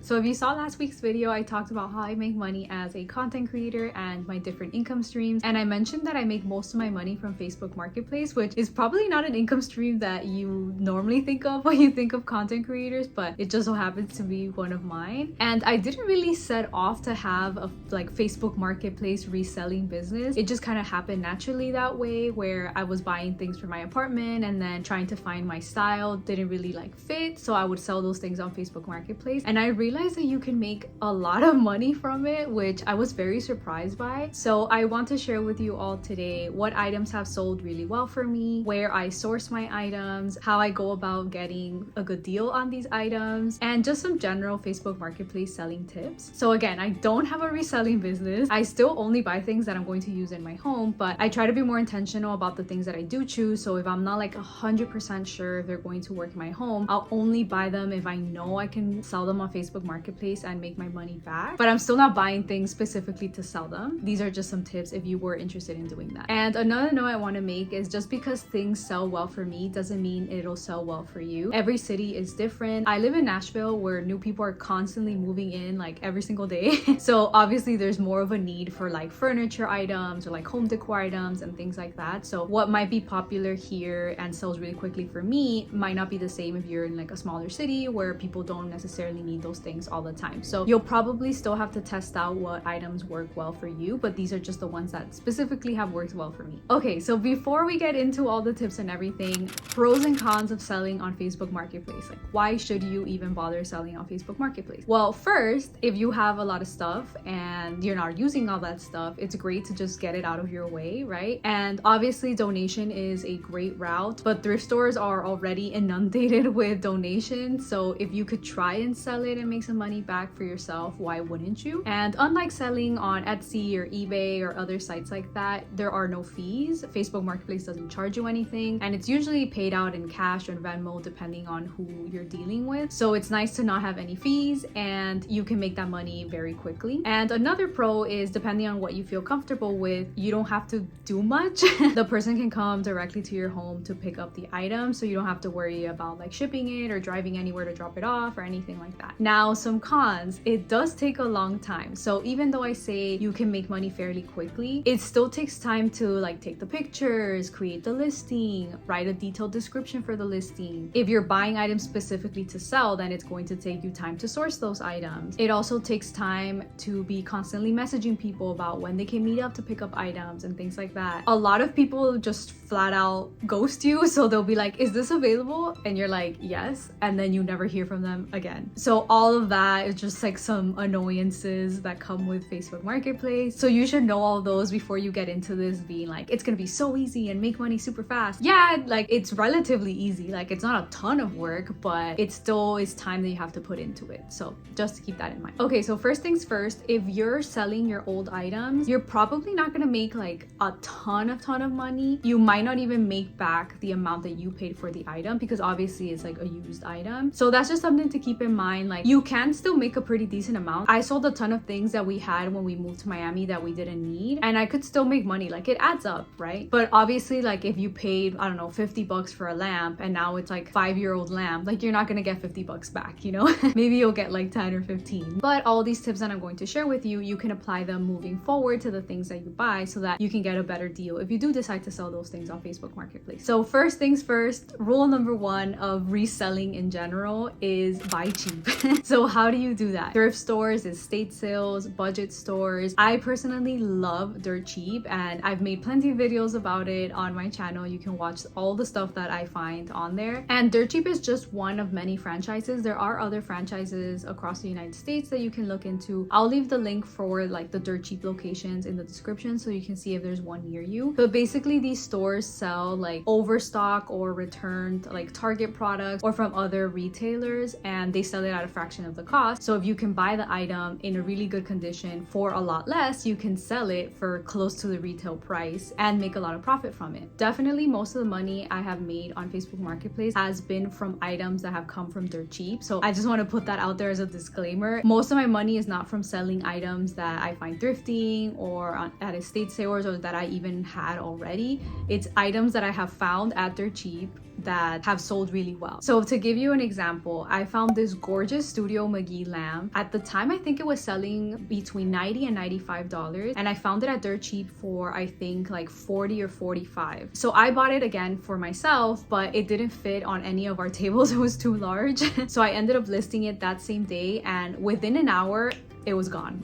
So if you saw last week's video, I talked about how I make money as a content creator and my different income streams. And I mentioned that I make most of my money from Facebook Marketplace, which is probably not an income stream that you normally think of when you think of content creators, but it just so happens to be one of mine. And I didn't really set off to have a Facebook Marketplace reselling business. It just kind of happened naturally that way, where I was buying things for my apartment and then trying to find my style didn't really fit, so I would sell those things on Facebook Marketplace. And I realized that you can make a lot of money from it, which I was very surprised by. So I want to share with you all today what items have sold really well for me, where I source my items, how I go about getting a good deal on these items, and just some general Facebook Marketplace selling tips. So again, I don't have a reselling business. I still only buy things that I'm going to use in my home, but I try to be more intentional about the things that I do choose. So if I'm not 100% sure if they're going to work in my home, I'll only buy them if I know I can sell them on Facebook Marketplace and make my money back. But I'm still not buying things specifically to sell them. These are just some tips if you were interested in doing that. And another note I want to make is just because things sell well for me doesn't mean it'll sell well for you. Every city is different. I live in Nashville, where new people are constantly moving in every single day. So obviously there's more of a need for furniture items or home decor items and things like that. So what might be popular here and sells really quickly for me might not be the same if you're in a smaller city where people don't necessarily need those things all the time. So you'll probably still have to test out what items work well for you, but these are just the ones that specifically have worked well for me. Okay, so before we get into all the tips and everything, pros and cons of selling on Facebook Marketplace. Why should you even bother selling on Facebook Marketplace? Well, first, if you have a lot of stuff and you're not using all that stuff, it's great to just get it out of your way, right? And obviously donation is a great route, but thrift stores are already inundated with donations. So if you could try and sell it and make some money back for yourself, why wouldn't you? And unlike selling on Etsy or eBay or other sites like that, there are no fees. Facebook Marketplace doesn't charge you anything, and it's usually paid out in cash or Venmo depending on who you're dealing with. So it's nice to not have any fees, and you can make that money very quickly. And another pro is, depending on what you feel comfortable with, you don't have to do much. The person can come directly to your home to pick up the item, so you don't have to worry about shipping it or driving anywhere to drop it off or anything like that. Now, some cons: it does take a long time. So even though I say you can make money fairly quickly, it still takes time to take the pictures, create the listing, write a detailed description for the listing. If you're buying items specifically to sell, then it's going to take you time to source those items. It also takes time to be constantly messaging people about when they can meet up to pick up items and things like that. A lot of people just flat out ghost you, so they'll be like, is this available? And you're like, yes, and then you never hear from them again. So all of that is just some annoyances that come with Facebook Marketplace. So you should know all those before you get into this being it's gonna be so easy and make money super fast. Yeah, it's relatively easy. It's not a ton of work, but it still is time that you have to put into it. So just to keep that in mind. Okay, so first things first, if you're selling your old items, you're probably not gonna make a ton of money. You might not even make back the amount that you paid for the item, because obviously it's a used item. So that's just something to keep in mind. You can still make a pretty decent amount. I sold a ton of things that we had when we moved to Miami that we didn't need, and I could still make money. It adds up, right? But obviously if you paid, I don't know, $50 for a lamp, and now it's 5-year-old lamp, you're not gonna get $50 back, Maybe you'll get 10 or 15. But all these tips that I'm going to share with you, you can apply them moving forward to the things that you buy, so that you can get a better deal if you do decide to sell those things on Facebook Marketplace. So first things first, rule number 1 of reselling in general is buy cheap. So how do you do that? Thrift stores, estate sales, budget stores. I personally love dirt cheap, and I've made plenty of videos about it on my channel. You can watch all the stuff that I find on there. And dirt cheap is just one of many franchises. There are other franchises across the United States that you can look into. I'll leave the link for the dirt cheap locations in the description, so you can see if there's one near you. But basically these stores sell overstock or returned Target products or from other retailers, and they sell it at a fraction of the cost. So if you can buy the item in a really good condition for a lot less, you can sell it for close to the retail price and make a lot of profit from it. Definitely most of the money I have made on Facebook Marketplace has been from items that have come from dirt cheap. So I just want to put that out there as a disclaimer. Most of my money is not from selling items that I find thrifting or at estate sales or that I even had already. It's items that I have found at dirt cheap that have sold really well. So to give you an example, I found this gorgeous Studio McGee lamp. At the time, I think it was selling between $90 and $95, and I found it at dirt cheap for I think like $40 or $45. So I bought it again for myself, but it didn't fit on any of our tables. It was too large. So I ended up listing it that same day, and within an hour it was gone.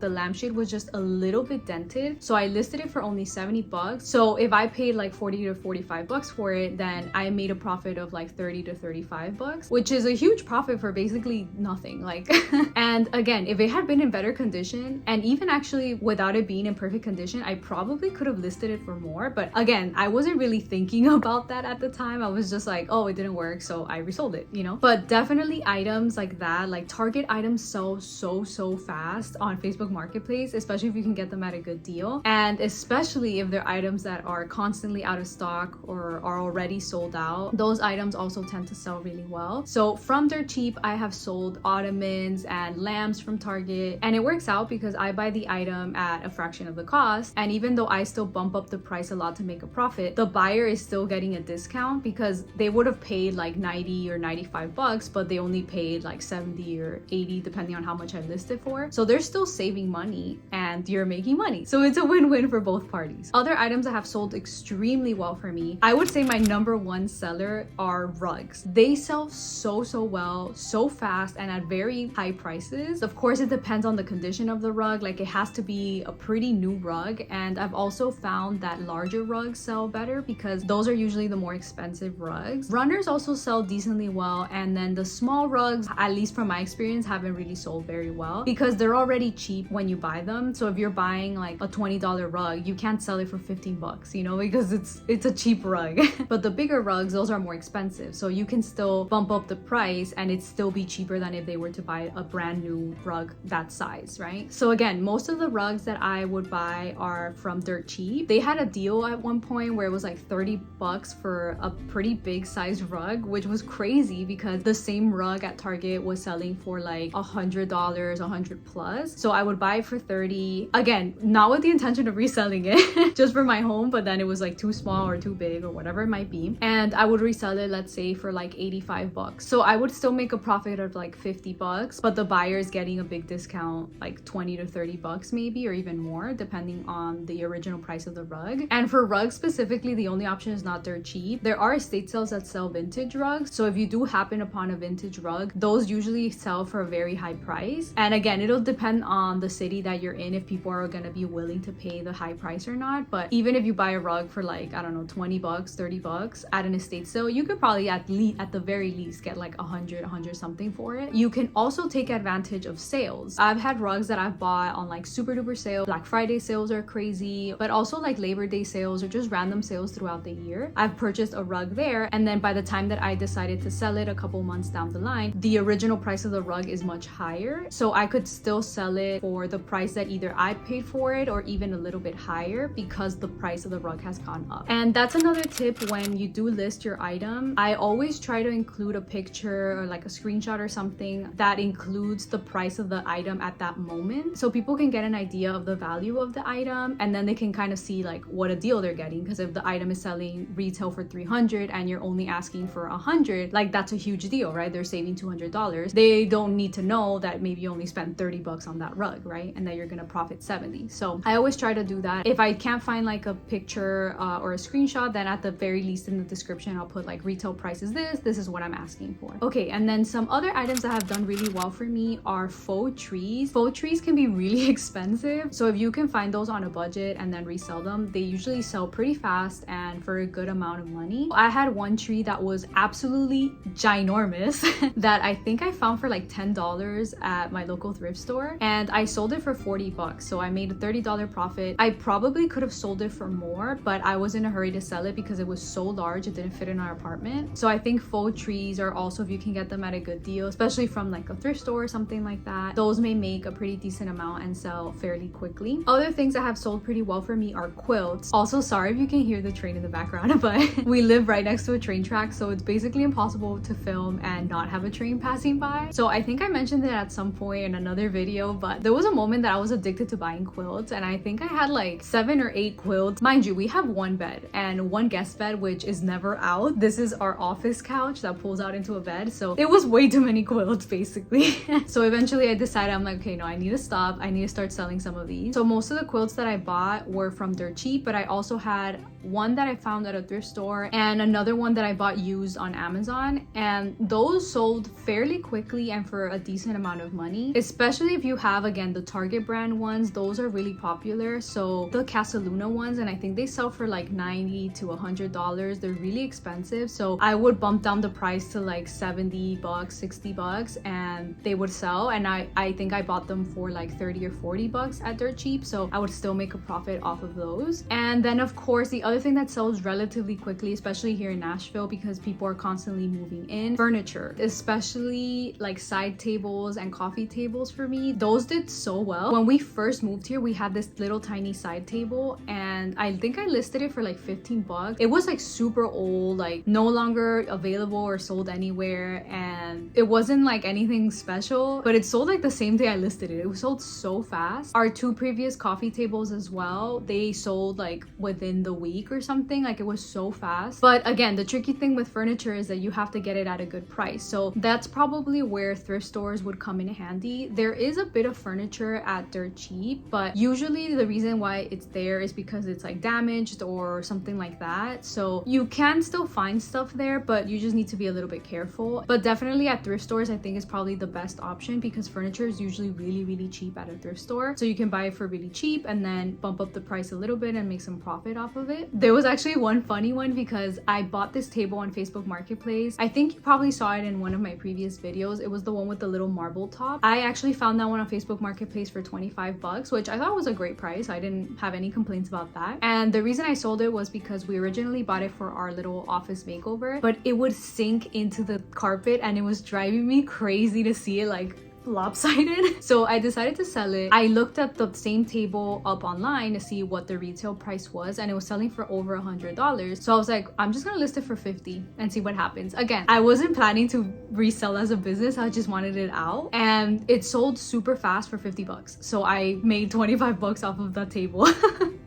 The lampshade was just a little bit dented, so I listed it for only 70 bucks. So if I paid like 40 to 45 bucks for it, then I made a profit of like 30 to 35 bucks, which is a huge profit for basically nothing. Like and again, if it had been in better condition, and even actually without it being in perfect condition, I probably could have listed it for more. But again, I wasn't really thinking about that at the time. I was just like, oh, it didn't work, so I resold it, you know. But definitely items like that, like Target items, sell so fast on Facebook Marketplace, especially if you can get them at a good deal, and especially if they're items that are constantly out of stock or are already sold out. Those items also tend to sell really well. So from dirt cheap, I have sold ottomans and lamps from Target, and it works out because I buy the item at a fraction of the cost, and even though I still bump up the price a lot to make a profit, the buyer is still getting a discount because they would have paid like 90 or 95 bucks, but they only paid like 70 or 80 depending on how much I listed for. So they're still saving money and you're making money. So it's a win-win for both parties. Other items that have sold extremely well for me, I would say my number one seller are rugs. They sell so well, so fast, and at very high prices. Of course, it depends on the condition of the rug. Like it has to be a pretty new rug, and I've also found that larger rugs sell better because those are usually the more expensive rugs. Runners also sell decently well, and then the small rugs, at least from my experience, haven't really sold very well because they're already cheap when you buy them. So if you're buying like a $20 rug, you can't sell it for 15 bucks, you know, because it's a cheap rug. But the bigger rugs, those are more expensive, so you can still bump up the price and it still be cheaper than if they were to buy a brand new rug that size, right? So again, most of the rugs that I would buy are from dirt cheap. They had a deal at one point where it was like 30 bucks for a pretty big size rug, which was crazy because the same rug at Target was selling for like $100, 100 plus. So I would buy it for 30, again, not with the intention of reselling it, just for my home, but then it was like too small or too big or whatever it might be, and I would resell it, let's say, for like 85 bucks. So I would still make a profit of like 50 bucks, but the buyer is getting a big discount, like 20 to 30 bucks maybe, or even more depending on the original price of the rug. And for rugs specifically, the only option is not dirt cheap. There are estate sales that sell vintage rugs, so if you do happen upon a vintage rug, those usually sell for a very high price. And again, it'll depend on the city that you're in if people are going to be willing to pay the high price or not. But even if you buy a rug for like, I don't know, 20 bucks, 30 bucks at an estate sale, you could probably at the very least get like 100 something for it. You can also take advantage of sales. I've had rugs that I've bought on like super duper sale. Black Friday sales are crazy, but also like Labor Day sales or just random sales throughout the year. I've purchased a rug there, and then by the time that I decided to sell it a couple months down the line, the original price of the rug is much higher, so I could still sell it for the price that either I paid for it or even a little bit higher because the price of the rug has gone up. And that's another tip when you do list your item. I always try to include a picture or like a screenshot or something that includes the price of the item at that moment, so people can get an idea of the value of the item, and then they can kind of see like what a deal they're getting. Because if the item is selling retail for $300 and you're only asking for $100, like that's a huge deal, right? They're saving $200. They don't need to know that maybe you only spent 30 bucks on that rug, right? And that you're gonna profit 70. So I always try to do that. If I can't find like a picture or a screenshot, then at the very least in the description I'll put like retail price is this is what I'm asking for. Okay, and then some other items that have done really well for me are faux trees. Faux trees can be really expensive, so if you can find those on a budget and then resell them, they usually sell pretty fast and for a good amount of money. I had one tree that was absolutely ginormous that I think I found for like $10 at my local thrift store, and I sold it for 40 bucks, so I made a $30 profit. I probably could have sold it for more, but I was in a hurry to sell it because it was so large it didn't fit in our apartment. So I think faux trees are also, if you can get them at a good deal, especially from like a thrift store or something like that, those may make a pretty decent amount and sell fairly quickly. Other things that have sold pretty well for me are quilts. Also, sorry if you can hear the train in the background, but we live right next to a train track, so it's basically impossible to film and not have a train passing by. So I think I mentioned it at some point in another video, but there was a moment that I was addicted addicted to buying quilts, and I think I had like 7 or 8 quilts. Mind you, we have one bed and one guest bed, which is never out. This is our office couch that pulls out into a bed, so it was way too many quilts basically. So eventually I decided, I'm like, okay, no, I need to stop. I need to start selling some of these. So most of the quilts that I bought were from Dirt Cheap, but I also had one that I found at a thrift store and another one that I bought used on Amazon, and those sold fairly quickly and for a decent amount of money, especially if you have, again, the Target brand ones. Those are really popular. So the Casaluna ones, and I think they sell for like $90 to $100. They're really expensive, so I would bump down the price to like $70, $60, and they would sell. And I think I bought them for like $30 or $40 at Dirt Cheap, so I would still make a profit off of those. And then of course the other thing that sells relatively quickly, especially here in Nashville because people are constantly moving in, furniture, especially like side tables and coffee tables. For me, those did so well. When we first moved here, we had this little tiny side table, and I think I listed it for like $15. It was like super old, like no longer available or sold anywhere, and it wasn't like anything special, but it sold like the same day I listed it. It was sold so fast. Our 2 previous coffee tables as well, they sold like within the week or something. Like it was so fast. But again, the tricky thing with furniture is that you have to get it at a good price, so that's probably where thrift stores would come in handy. There is a bit of furniture at Dirt Cheap, but usually the reason why it's there is because it's like damaged or something like that. So you can still find stuff there, but you just need to be a little bit careful. But definitely at thrift stores, I think is probably the best option because furniture is usually really cheap at a thrift store. So you can buy it for really cheap and then bump up the price a little bit and make some profit off of it. There was actually one funny one because I bought this table on Facebook Marketplace. I think you probably saw it in one of my previous videos. It was the one with the little marble top. I actually found that one on Facebook Marketplace for $25, which I thought was a great price. I didn't have any complaints about that. And the reason I sold it was because we originally bought it for our little office makeover, but it would sink into the carpet and it was driving me crazy to see it like lopsided. So I decided to sell it. I looked at the same table up online to see what the retail price was, and it was selling for over $100. So I was like, I'm just gonna list it for $50 and see what happens. Again, I wasn't planning to resell as a business. I just wanted it out, and it sold super fast for $50. So I made $25 off of that table.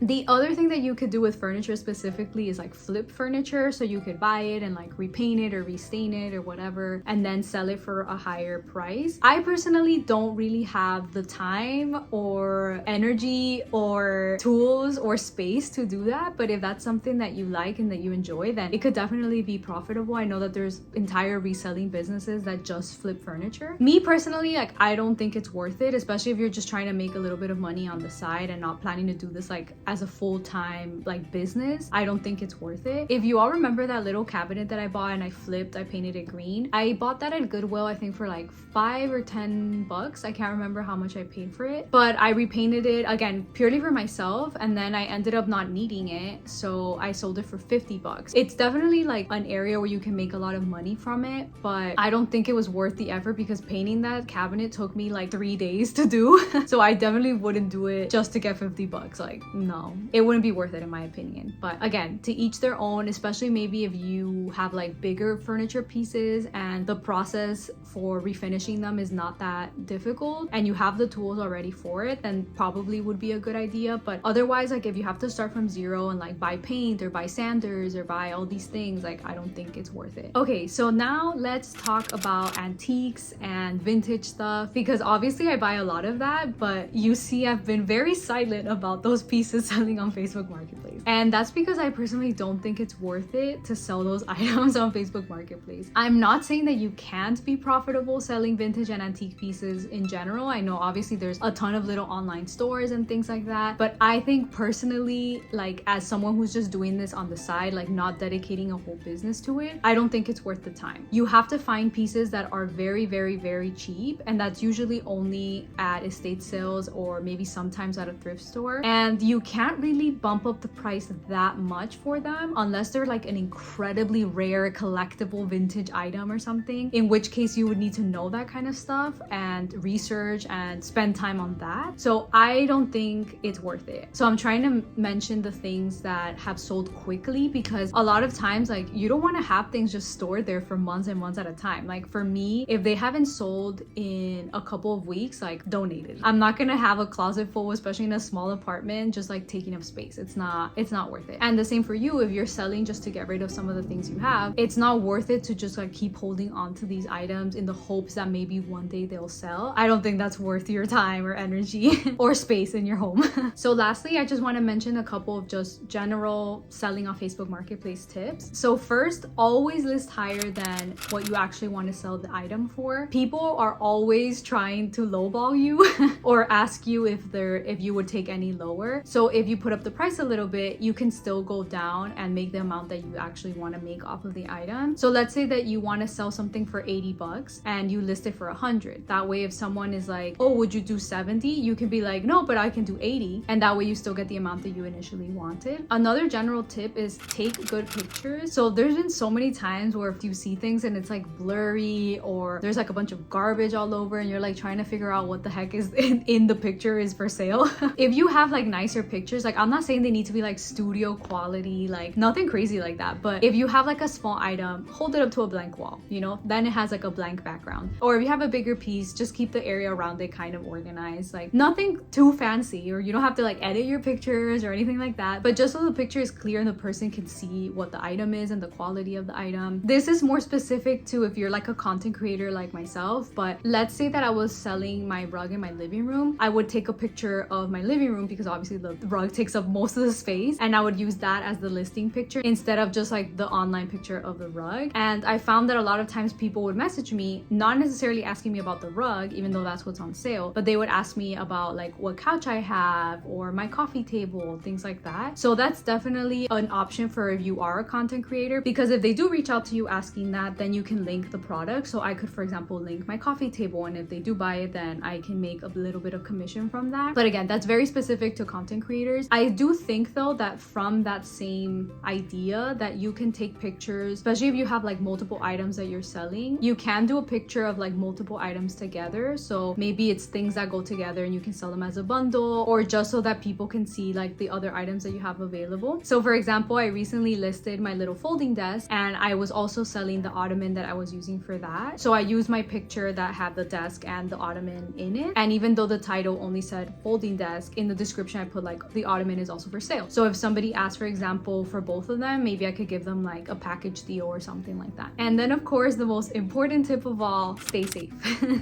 The other thing that you could do with furniture specifically is like flip furniture. So you could buy it and like repaint it or restain it or whatever, and then sell it for a higher price. I personally don't really have the time or energy or tools or space to do that, but if that's something that you like and that you enjoy, then it could definitely be profitable. I know that there's entire reselling businesses that just flip furniture. Me personally, like, I don't think it's worth it, especially if you're just trying to make a little bit of money on the side and not planning to do this like as a full-time like business. I don't think it's worth it. If you all remember that little cabinet that I bought and I painted it green, I bought that at Goodwill, I think for like $5 or $10. I can't remember how much I paid for it, but I repainted it again purely for myself, and then I ended up not needing it, so I sold it for $50. It's definitely like an area where you can make a lot of money from it, but I don't think it was worth the effort because painting that cabinet took me like 3 days to do. So I definitely wouldn't do it just to get $50. Like, no, it wouldn't be worth it in my opinion. But again, to each their own, especially maybe if you have like bigger furniture pieces and the process for refinishing them is not that difficult and you have the tools already for it, then probably would be a good idea. But otherwise, like if you have to start from zero and like buy paint or buy sanders or buy all these things, like I don't think it's worth it. Okay, so now let's talk about antiques and vintage stuff, because obviously I buy a lot of that, but you see I've been very silent about those pieces selling on Facebook Marketplace, and that's because I personally don't think it's worth it to sell those items on Facebook Marketplace. I'm not saying that you can't be profitable selling vintage and antique pieces in general. I know obviously there's a ton of little online stores and things like that, but I think personally, like as someone who's just doing this on the side, like not dedicating a whole business to it, I don't think it's worth the time. You have to find pieces that are very cheap, and that's usually only at estate sales or maybe sometimes at a thrift store, and you can't really bump up the price that much for them unless they're like an incredibly rare collectible vintage item or something, in which case you would need to know that kind of stuff and research and spend time on that. So I don't think it's worth it. So I'm trying to mention the things that have sold quickly, because a lot of times like you don't want to have things just stored there for months and months at a time. Like for me, if they haven't sold in a couple of weeks, like donate it. I'm not gonna have a closet full, especially in a small apartment, just like taking up space. It's not worth it. And the same for you, if you're selling just to get rid of some of the things you have, it's not worth it to just like keep holding on to these items in the hopes that maybe one day they'll sell. I don't think that's worth your time or energy or space in your home. So lastly, I just want to mention a couple of just general selling on Facebook Marketplace tips. So first, always list higher than what you actually want to sell the item for. People are always trying to lowball you or ask you if you would take any lower. So if you put up the price a little bit, you can still go down and make the amount that you actually want to make off of the item. So let's say that you want to sell something for 80 bucks and you list it for 100. That way, if someone is like, oh, would you do 70? You can be like, no, but I can do 80. And that way you still get the amount that you initially wanted. Another general tip is take good pictures. So there's been so many times where if you see things and it's like blurry or there's like a bunch of garbage all over and you're like trying to figure out what the heck is in the picture is for sale. If you have like nicer pictures, like I'm not saying they need to be like studio quality, like nothing crazy like that, but if you have like a small item, hold it up to a blank wall, you know, then it has like a blank background. Or if you have a bigger piece, just keep the area around it kind of organized, like nothing too fancy, or you don't have to like edit your pictures or anything like that, but just so the picture is clear and the person can see what the item is and the quality of the item. This is more specific to if you're like a content creator like myself, but let's say that I was selling my rug in my living room. I would take a picture of my living room because obviously the rug takes up most of the space, and I would use that as the listing picture instead of just like the online picture of the rug. And I found that a lot of times people would message me, not necessarily asking me about the rug, even though that's what's on sale, but they would ask me about like what couch I have or my coffee table, things like that. So that's definitely an option for if you are a content creator, because if they do reach out to you asking that, then you can link the product. So I could, for example, link my coffee table, and if they do buy it, then I can make a little bit of commission from that. But again, that's very specific to content creators. I do think though that from that same idea that you can take pictures, especially if you have like multiple items that you're selling, you can do a picture of like multiple items together. So maybe it's things that go together and you can sell them as a bundle, or just so that people can see like the other items that you have available. So for example, I recently listed my little folding desk, and I was also selling the ottoman that I was using for that. So I used my picture that had the desk and the ottoman in it, and even though the title only said folding desk, in the description I put like the ottoman is also for sale. So if somebody asked, for example, for both of them, maybe I could give them like a package deal or something like that. And then of course, the most important tip of all, stay safe.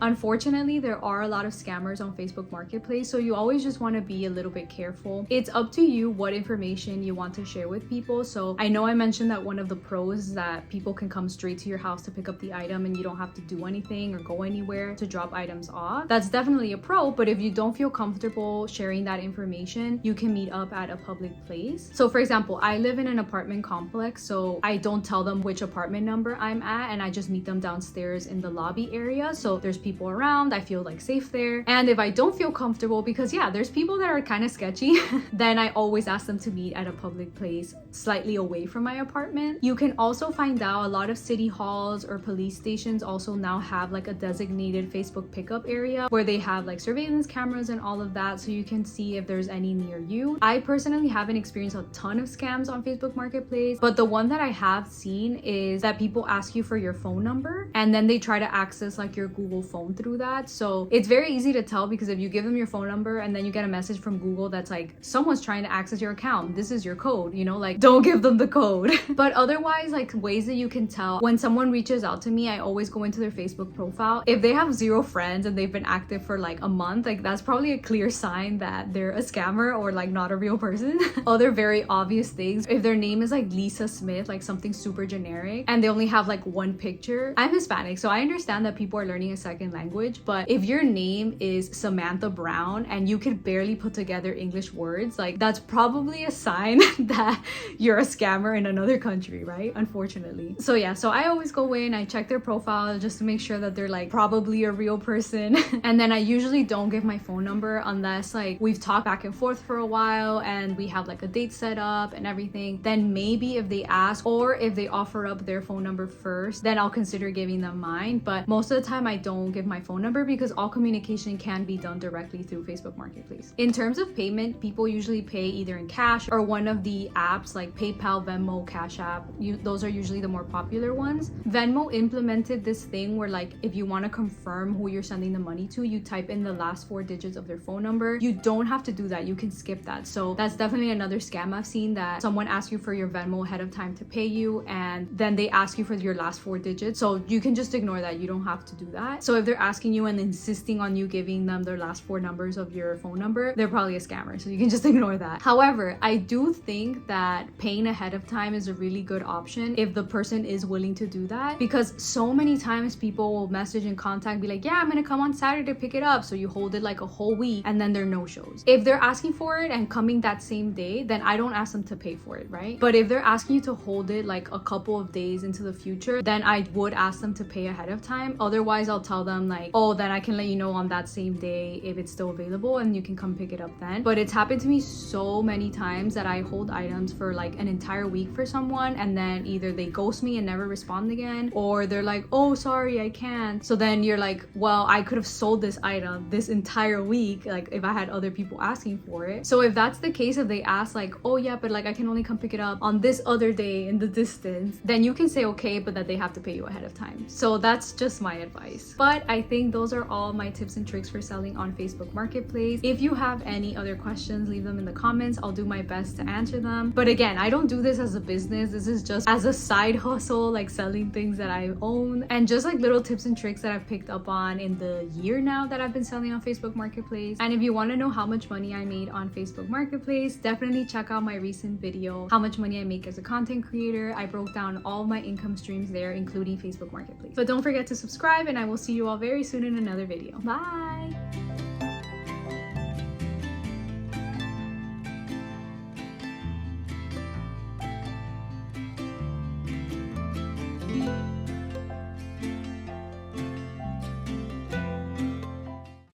Unfortunately, there are a lot of scammers on Facebook Marketplace, so you always just want to be a little bit careful. It's up to you what information you want to share with people. So I know I mentioned that one of the pros is that people can come straight to your house to pick up the item and you don't have to do anything or go anywhere to drop items off. That's definitely a pro, but if you don't feel comfortable sharing that information, you can meet up at a public place. So for example, I live in an apartment complex, so I don't tell them which apartment number I'm at, and I just meet them downstairs in the lobby area. So there's people around, I feel like safe there. And if I don't feel comfortable, because yeah, there's people that are kind of sketchy, then I always ask them to meet at a public place slightly away from my apartment. You can also find out a lot of city halls or police stations also now have like a designated Facebook pickup area where they have like surveillance cameras and all of that, so you can see if there's any near you. I personally haven't experienced a ton of scams on Facebook Marketplace, but the one that I have seen is that people ask you for your phone number and then they try to access like your Google phone through that. So it's very easy to tell, because if you give them your phone number and then you get a message from Google that's like, someone's trying to access your account, this is your code, you know, like don't give them the code. But otherwise, like ways that you can tell, when someone reaches out to me, I always go into their Facebook profile. If they have 0 friends and they've been active for like a month, like that's probably a clear sign that they're a scammer or like not a real person. Other very obvious things, if their name is like Lisa Smith, like something super generic, and they only have like 1 picture. I'm Hispanic, so I understand that people are learning a second language, but if your name is Samantha Brown and you could barely put together English words, like that's probably a sign that you're a scammer in another country, right? Unfortunately. So yeah, so I always go in, I check their profile just to make sure that they're like probably a real person. And then I usually don't give my phone number unless like we've talked back and forth for a a while and we have like a date set up and everything, then maybe if they ask or if they offer up their phone number first, then I'll consider giving them mine. But most of the time I don't give my phone number because all communication can be done directly through Facebook Marketplace. In terms of payment, people usually pay either in cash or one of the apps like PayPal, Venmo, Cash App. Those are usually the more popular ones. Venmo implemented this thing where like if you want to confirm who you're sending the money to, you type in the last 4 digits of their phone number. You don't have to do that. You can skip that. So that's definitely another scam I've seen, that someone asks you for your Venmo ahead of time to pay you and then they ask you for your last 4 digits. So you can just ignore that. You don't have to do that. So if they're asking you and insisting on you giving them their last 4 numbers of your phone number, they're probably a scammer. So you can just ignore that. However, I do think that paying ahead of time is a really good option if the person is willing to do that, because so many times people will message and contact, be like, yeah, I'm gonna come on Saturday to pick it up. So you hold it like a whole week and then there are no shows. If they're asking for it and coming that same day, then I don't ask them to pay for it, right? But if they're asking you to hold it like a couple of days into the future, then I would ask them to pay ahead of time. Otherwise, I'll tell them like, oh, then I can let you know on that same day if it's still available and you can come pick it up then. But it's happened to me so many times that I hold items for like an entire week for someone and then either they ghost me and never respond again, or they're like, oh, sorry, I can't. So then you're like, well, I could have sold this item this entire week, like if I had other people asking for it. So if that's the case, if they ask like, oh yeah, but like I can only come pick it up on this other day in the distance, then you can say okay, but that they have to pay you ahead of time. So that's just my advice. But I think those are all my tips and tricks for selling on Facebook Marketplace. If you have any other questions, leave them in the comments. I'll do my best to answer them. But again, I don't do this as a business. This is just as a side hustle, like selling things that I own and just like little tips and tricks that I've picked up on in the year now that I've been selling on Facebook Marketplace. And if you want to know how much money I made on Facebook Marketplace, definitely check out my recent video, how much money I make as a content creator. I broke down all my income streams there, including Facebook Marketplace. But don't forget to subscribe and I will see you all very soon in another video. Bye!